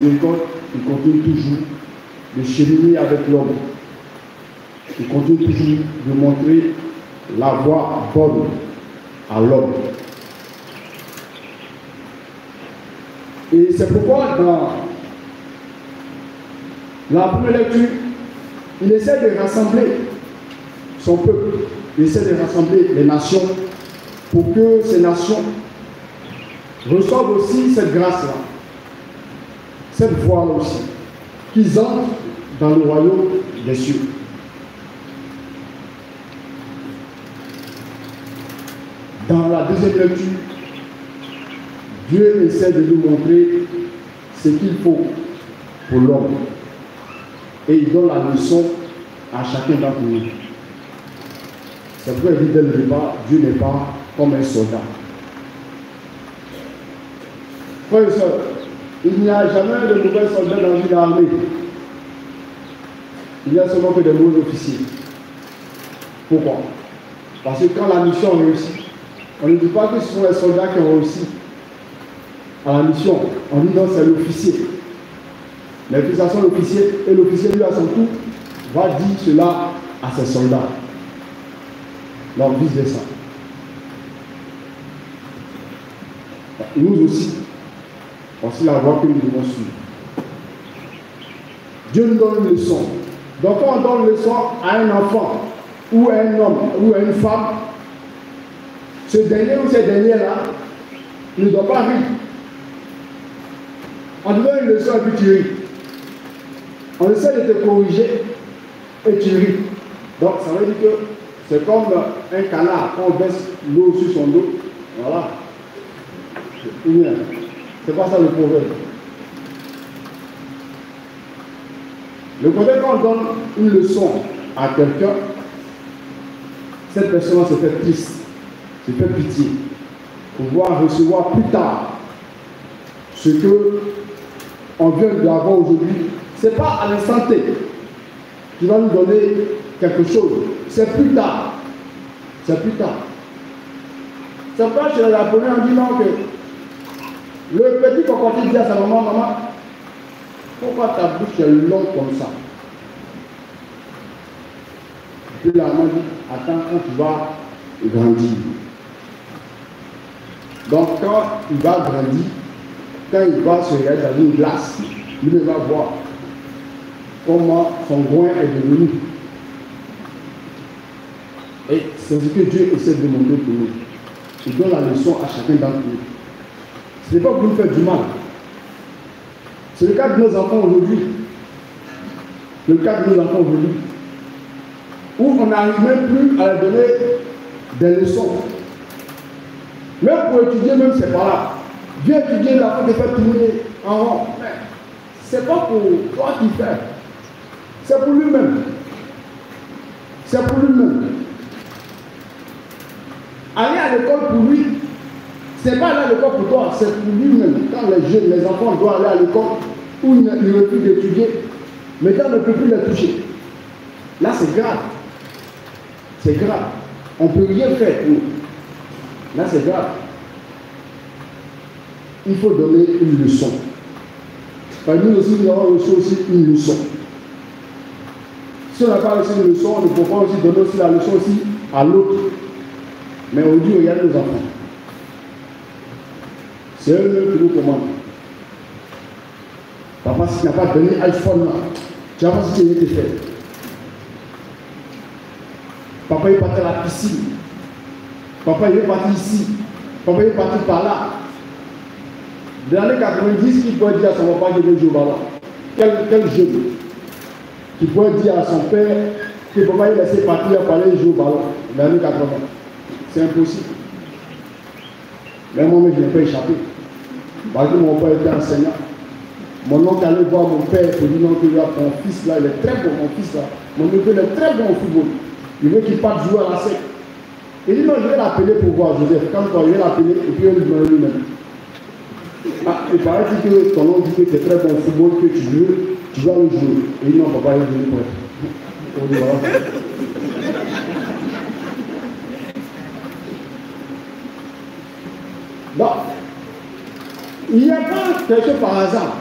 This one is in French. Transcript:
il continue toujours de cheminer avec l'homme. Il continue toujours de montrer la voie bonne à l'homme. Et c'est pourquoi dans la première lecture, il essaie de rassembler son peuple, il essaie de rassembler les nations pour que ces nations reçoivent aussi cette grâce-là, cette voie-là aussi, qu'ils entrent dans le royaume des cieux. Dans la deuxième lecture, Dieu essaie de nous montrer ce qu'il faut pour l'homme. Et il donne la leçon à chacun d'entre nous. C'est pourquoi il dit dès le départ, Dieu n'est pas comme un soldat. Frères et sœurs, il n'y a jamais de mauvais soldats dans une armée. Il n'y a seulement que des mauvais officiers. Pourquoi? Parce que quand la mission réussit, on ne dit pas que ce sont les soldats qui ont réussi à la mission. On dit non, c'est l'officier. Mais que ça soit l'officier, et l'officier lui à son tour va dire cela à ses soldats. Donc vice versa. Nous aussi, voici la voie que nous devons suivre. Dieu nous donne une leçon. Donc quand on donne une leçon à un enfant, ou à un homme, ou à une femme, ce dernier ou ces derniers-là ne doit pas rire. On te donne une leçon et puis tu ris. On essaie de te corriger et tu ris. Donc ça veut dire que c'est comme un canard, quand on baisse l'eau sur son dos, voilà. C'est pas ça le proverbe. Le proverbe, quand on donne une leçon à quelqu'un, cette personne se fait triste, se fait pitié, pour pouvoir recevoir plus tard ce que on vient d'avoir aujourd'hui. Ce n'est pas à l'instant T qui va nous donner quelque chose. C'est plus tard. C'est plus tard. C'est pas chez les Japonais, on dit non que le petit cocotier dit à sa maman, maman, pourquoi ta bouche est longue comme ça? Puis la maman dit, attends, quand tu vas grandir. Donc quand il va grandir, quand il va se regarder dans une glace, il va voir comment son groin est devenu. Et c'est ce que Dieu essaie de montrer pour nous. Il donne la leçon à chacun d'entre nous. Ce n'est pas pour nous faire du mal. C'est le cas de nos enfants aujourd'hui. Le cas de nos enfants aujourd'hui. Où on n'arrive même plus à leur donner des leçons. Même pour étudier, même c'est pas là. Dieu étudier la fois de faire tourner en rond. C'est pas pour toi qui fais. C'est pour lui-même. C'est pour lui-même. Aller à l'école pour lui, c'est pas aller à l'école pour toi, c'est pour lui-même. Quand les jeunes, les enfants doivent aller à l'école où ils ne peuvent plus d'étudier, mais quand on ne peut plus les toucher. Là, c'est grave. C'est grave. On ne peut rien faire pour nous. Là, c'est grave. Il faut donner une leçon. Nous aussi, nous avons reçu aussi une leçon. Si on n'a pas reçu une leçon, on ne peut pas aussi donner aussi la leçon aussi à l'autre. Mais aujourd'hui, regardez nos enfants. C'est eux qui nous commandent. Papa, si tu n'as pas donné iPhone là, tu vas voir si tu as été fait. Papa est parti à la piscine. Papa il est parti ici. Papa il est parti par là. Dans les années 90, qui pourrait dire à son papa qu'il veut jouer au ballon? Quel jeune qui pourrait dire à son père que papa il laissé partir pour aller jouer au ballon dans les années 80? C'est impossible. Mais moi-même, je n'ai pas échappé. Parce que mon père était enseignant. Mon oncle allait voir mon père pour dire non, que mon fils là, il est très bon, mon fils là. Mon neveu, il est très bon au football. Il veut qu'il parte jouer à la sec. Il dit non, je vais l'appeler pour voir Joseph. Quand je vais l'appeler, et puis il lui demande lui-même. Ah, il paraît que ton oncle dit que tu es très bon au football, que tu dois le jouer. Et il dit non, papa, il est venu prêt. On dit voilà. Non. Il n'y a pas quelque chose par hasard.